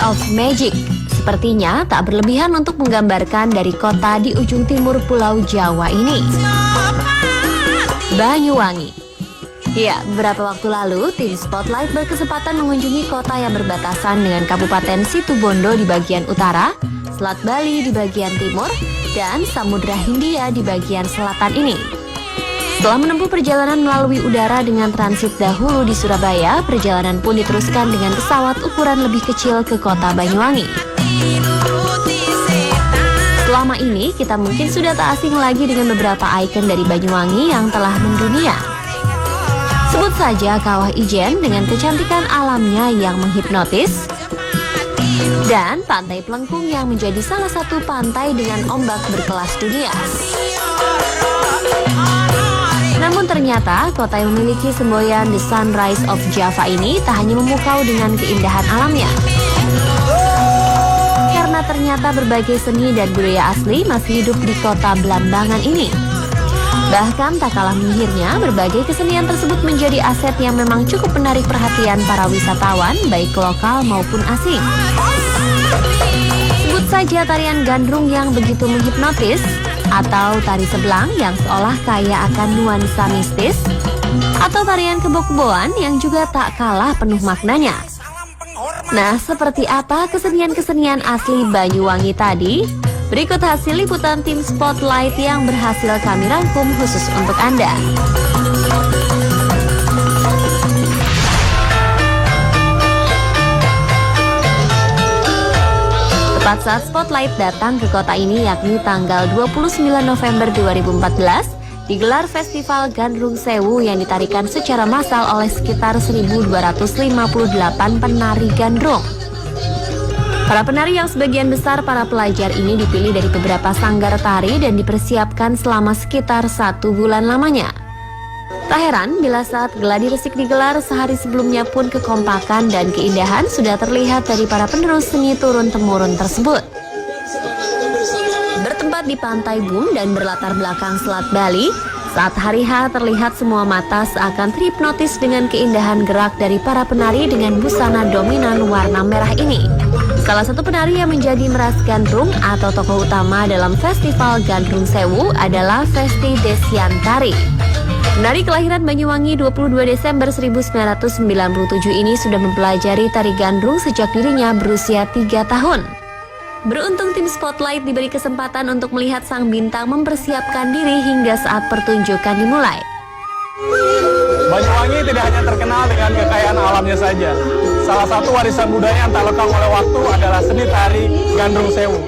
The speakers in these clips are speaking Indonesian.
of Magic. Sepertinya tak berlebihan untuk menggambarkan dari kota di ujung timur Pulau Jawa ini. Banyuwangi. Ya, beberapa waktu lalu, tim Spotlight berkesempatan mengunjungi kota yang berbatasan dengan Kabupaten Situbondo di bagian utara, Selat Bali di bagian timur, dan Samudra Hindia di bagian selatan ini. Setelah menempuh perjalanan melalui udara dengan transit dahulu di Surabaya, perjalanan pun diteruskan dengan pesawat ukuran lebih kecil ke kota Banyuwangi. Selama ini, kita mungkin sudah tak asing lagi dengan beberapa ikon dari Banyuwangi yang telah mendunia. Sebut saja Kawah Ijen dengan kecantikan alamnya yang menghipnotis, dan Pantai Plengkung yang menjadi salah satu pantai dengan ombak berkelas dunia. Namun ternyata kota yang memiliki semboyan The Sunrise of Java ini tak hanya memukau dengan keindahan alamnya. Karena ternyata berbagai seni dan budaya asli masih hidup di kota Blambangan ini. Bahkan tak kalah minggirnya, berbagai kesenian tersebut menjadi aset yang memang cukup menarik perhatian para wisatawan, baik lokal maupun asing. Sebut saja tarian gandrung yang begitu menghipnotis, atau tari sebelang yang seolah kaya akan nuansa mistis, atau tarian kebo-keboan yang juga tak kalah penuh maknanya. Nah, seperti apa kesenian-kesenian asli Banyuwangi tadi? Berikut hasil liputan tim Spotlight yang berhasil kami rangkum khusus untuk Anda. Tepat saat Spotlight datang ke kota ini, yakni tanggal 29 November 2014, digelar Festival Gandrung Sewu yang ditarikan secara massal oleh sekitar 1.258 penari gandrung. Para penari yang sebagian besar para pelajar ini dipilih dari beberapa sanggar tari dan dipersiapkan selama sekitar 1 bulan lamanya. Tak heran bila saat geladi resik digelar sehari sebelumnya pun kekompakan dan keindahan sudah terlihat dari para penerus seni turun-temurun tersebut. Bertempat di Pantai Bum dan berlatar belakang Selat Bali, saat hari H terlihat semua mata seakan terhipnotis dengan keindahan gerak dari para penari dengan busana dominan warna merah ini. Salah satu penari yang menjadi meras gandrung atau tokoh utama dalam Festival Gandrung Sewu adalah Festi Desiantari. Penari kelahiran Banyuwangi 22 Desember 1997 ini sudah mempelajari tari gandrung sejak dirinya berusia 3 tahun. Beruntung tim Spotlight diberi kesempatan untuk melihat sang bintang mempersiapkan diri hingga saat pertunjukan dimulai. Banyuwangi tidak hanya terkenal dengan kekayaan alamnya saja. Salah satu warisan budaya yang tak lekang oleh waktu adalah seni tari Gandrung Sewu.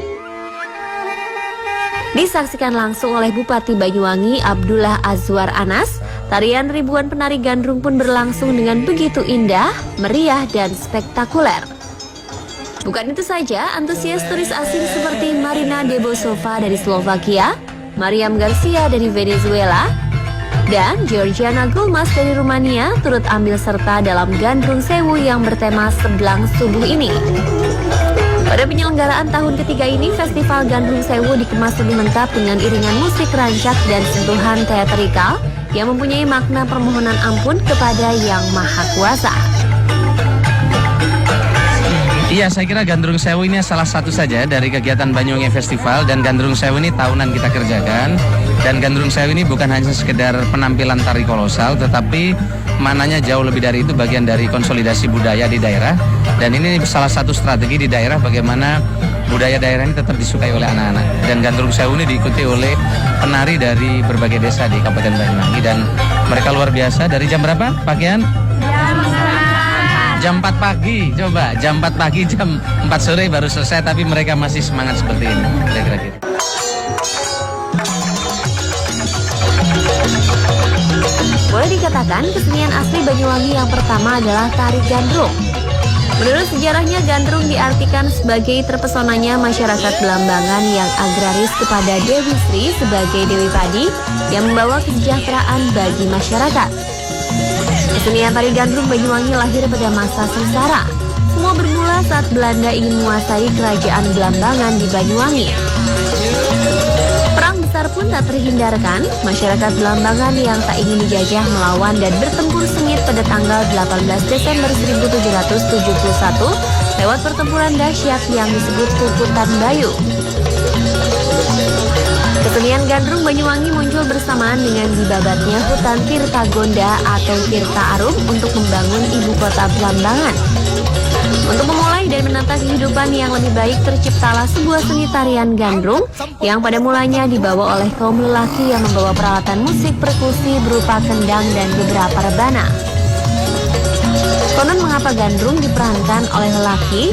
Disaksikan langsung oleh Bupati Banyuwangi Abdullah Azwar Anas, tarian ribuan penari gandrung pun berlangsung dengan begitu indah, meriah, dan spektakuler. Bukan itu saja, antusias turis asing seperti Marina Debosova dari Slovakia, Mariam Garcia dari Venezuela, dan Georgiana Gulmas dari Rumania turut ambil serta dalam Gandrung Sewu yang bertema Sebelang Subuh ini. Pada penyelenggaraan tahun ketiga ini, Festival Gandrung Sewu dikemas lebih lengkap dengan iringan musik rancak dan sentuhan teatrikal yang mempunyai makna permohonan ampun kepada Yang Maha Kuasa. Iya, saya kira Gandrung Sewu ini salah satu saja dari kegiatan Banyuwangi Festival, dan Gandrung Sewu ini tahunan kita kerjakan. Dan Gandrung Sewu ini bukan hanya sekedar penampilan tari kolosal, tetapi mananya jauh lebih dari itu, bagian dari konsolidasi budaya di daerah. Dan ini salah satu strategi di daerah bagaimana budaya daerah ini tetap disukai oleh anak-anak. Dan Gandrung Sewu ini diikuti oleh penari dari berbagai desa di Kabupaten Banyuwangi, dan mereka luar biasa. Dari jam berapa pakaian? Jam 4 pagi, coba jam 4 pagi, jam 4 sore baru selesai, tapi mereka masih semangat seperti ini, kira-kira gitu. Boleh dikatakan kesenian asli Banyuwangi yang pertama adalah tari gandrung. Menurut sejarahnya, gandrung diartikan sebagai terpesonanya masyarakat Blambangan yang agraris kepada Dewi Sri sebagai Dewi Padi yang membawa kesejahteraan bagi masyarakat. Kesenian tari gandrung Banyuwangi lahir pada masa sengsara. Semua bermula saat Belanda ingin menguasai kerajaan Blambangan di Banyuwangi. Perang besar pun tak terhindarkan. Masyarakat Blambangan yang tak ingin dijajah melawan dan bertempur sengit pada tanggal 18 Desember 1771 lewat pertempuran dahsyat yang disebut Puputan Bayu. Kesenian gandrung Banyuwangi muncul bersamaan dengan dibabatnya hutan Tirta Gonda atau Tirta Arum untuk membangun ibu kota Blambangan. Untuk memulai dan menata kehidupan yang lebih baik, terciptalah sebuah seni tarian gandrung yang pada mulanya dibawa oleh kaum lelaki yang membawa peralatan musik perkusi berupa kendang dan beberapa rebana. Konon mengapa gandrung diperankan oleh lelaki?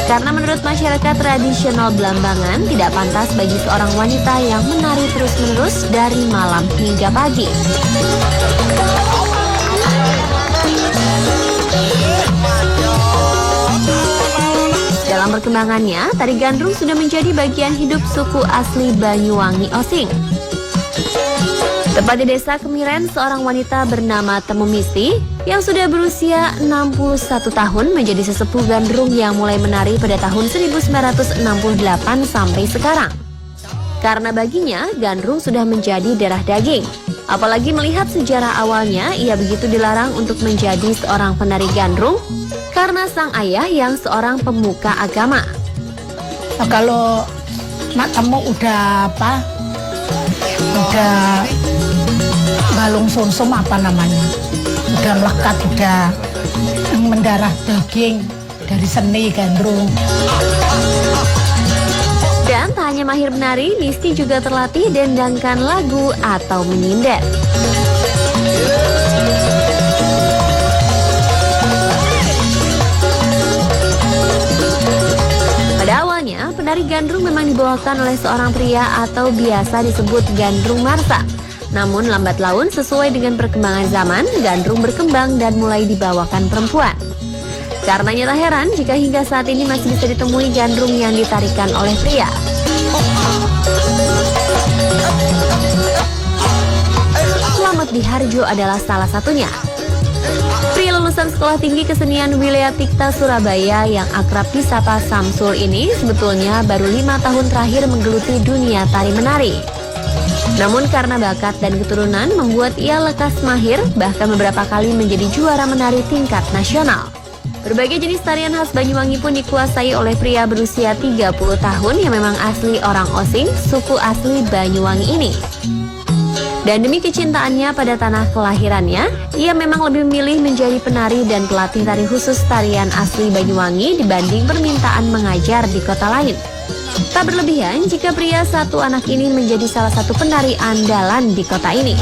Karena menurut masyarakat tradisional Blambangan tidak pantas bagi seorang wanita yang menari terus-menerus dari malam hingga pagi. Dalam perkembangannya, tari gandrung sudah menjadi bagian hidup suku asli Banyuwangi Osing. Tepat di desa Kemiren, seorang wanita bernama Temu Misti yang sudah berusia 61 tahun menjadi sesepuh gandrung yang mulai menari pada tahun 1968 sampai sekarang. Karena baginya, gandrung sudah menjadi darah daging. Apalagi melihat sejarah awalnya, ia begitu dilarang untuk menjadi seorang penari gandrung karena sang ayah yang seorang pemuka agama. Nah, kalau Mak Temu udah balung sumsum apa namanya, udah melekat, udah mendarah daging dari seni gandrung. Dan tak hanya mahir menari, Misti juga terlatih dendangkan lagu atau menyindet. Pada awalnya, penari gandrung memang dibawakan oleh seorang pria atau biasa disebut gandrung marsa. Namun lambat laun sesuai dengan perkembangan zaman, gandrung berkembang dan mulai dibawakan perempuan. Karenanya tak heran jika hingga saat ini masih bisa ditemui gandrung yang ditarikan oleh pria. Slamet Diharjo adalah salah satunya. Pria lulusan Sekolah Tinggi Kesenian Wilayatikta Surabaya yang akrab disapa Samsul ini sebetulnya baru 5 tahun terakhir menggeluti dunia tari menari. Namun karena bakat dan keturunan membuat ia lekas mahir, bahkan beberapa kali menjadi juara menari tingkat nasional. Berbagai jenis tarian khas Banyuwangi pun dikuasai oleh pria berusia 30 tahun yang memang asli orang Osing, suku asli Banyuwangi ini. Dan demi kecintaannya pada tanah kelahirannya, ia memang lebih memilih menjadi penari dan pelatih tari khusus tarian asli Banyuwangi dibanding permintaan mengajar di kota lain. Tak berlebihan jika pria satu anak ini menjadi salah satu penari andalan di kota ini.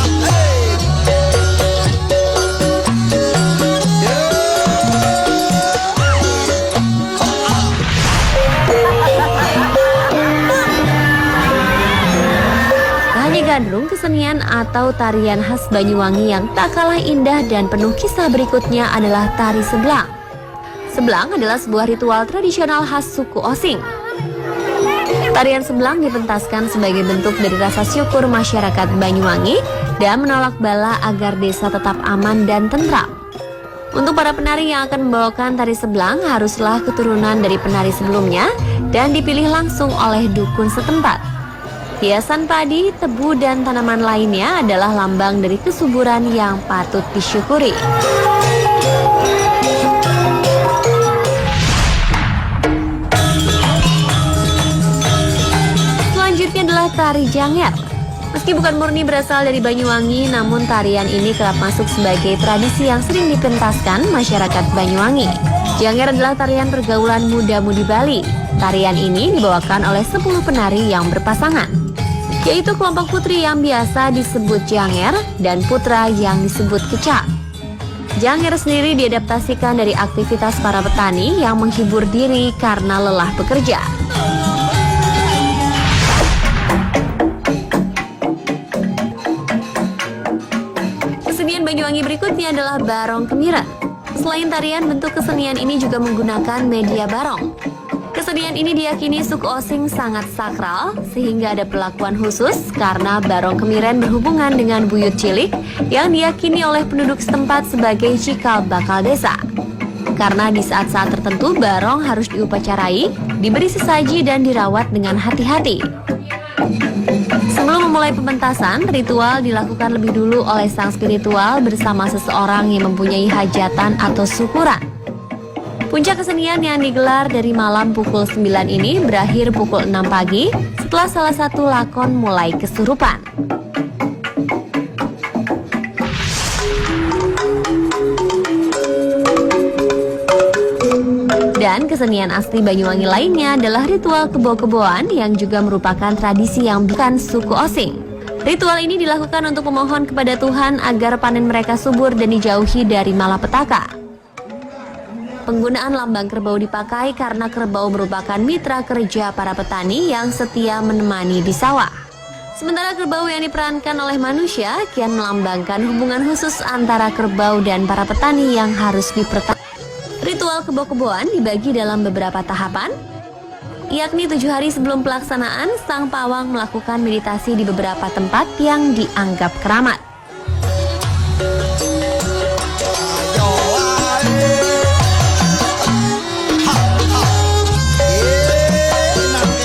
Gandrung, kesenian atau tarian khas Banyuwangi yang tak kalah indah dan penuh kisah berikutnya adalah tari seblang. Seblang adalah sebuah ritual tradisional khas suku Osing. Tarian seblang dipentaskan sebagai bentuk dari rasa syukur masyarakat Banyuwangi dan menolak bala agar desa tetap aman dan tentram. Untuk para penari yang akan membawakan tari seblang haruslah keturunan dari penari sebelumnya dan dipilih langsung oleh dukun setempat. Hiasan padi, tebu, dan tanaman lainnya adalah lambang dari kesuburan yang patut disyukuri. Selanjutnya adalah tari Janger. Meski bukan murni berasal dari Banyuwangi, namun tarian ini kerap masuk sebagai tradisi yang sering dipentaskan masyarakat Banyuwangi. Janger adalah tarian pergaulan muda-mudi Bali. Tarian ini dibawakan oleh 10 penari yang berpasangan, yaitu kelompok putri yang biasa disebut Janger dan putra yang disebut Kecak. Janger sendiri diadaptasikan dari aktivitas para petani yang menghibur diri karena lelah bekerja. Kesenian Banyuwangi berikutnya adalah Barong Kemiren. Selain tarian, bentuk kesenian ini juga menggunakan media barong. Kesenian ini diyakini suku Osing sangat sakral, sehingga ada perlakuan khusus karena Barong Kemiren berhubungan dengan buyut cilik yang diyakini oleh penduduk setempat sebagai cikal bakal desa. Karena di saat-saat tertentu barong harus diupacarai, diberi sesaji dan dirawat dengan hati-hati. Sebelum memulai pementasan, ritual dilakukan lebih dulu oleh sang spiritual bersama seseorang yang mempunyai hajatan atau syukuran. Puncak kesenian yang digelar dari malam pukul 9 ini berakhir pukul 6 pagi setelah salah satu lakon mulai kesurupan. Dan kesenian asli Banyuwangi lainnya adalah ritual kebo-keboan yang juga merupakan tradisi yang bukan suku Osing. Ritual ini dilakukan untuk memohon kepada Tuhan agar panen mereka subur dan dijauhi dari malapetaka. Penggunaan lambang kerbau dipakai karena kerbau merupakan mitra kerja para petani yang setia menemani di sawah. Sementara kerbau yang diperankan oleh manusia kian melambangkan hubungan khusus antara kerbau dan para petani yang harus dipertahankan. Ritual kebo-keboan dibagi dalam beberapa tahapan, yakni 7 hari sebelum pelaksanaan, sang pawang melakukan meditasi di beberapa tempat yang dianggap keramat.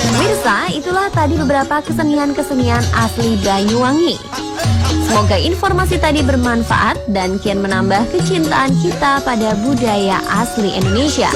Pemirsa, itulah tadi beberapa kesenian-kesenian asli Banyuwangi. Semoga informasi tadi bermanfaat dan kian menambah kecintaan kita pada budaya asli Indonesia.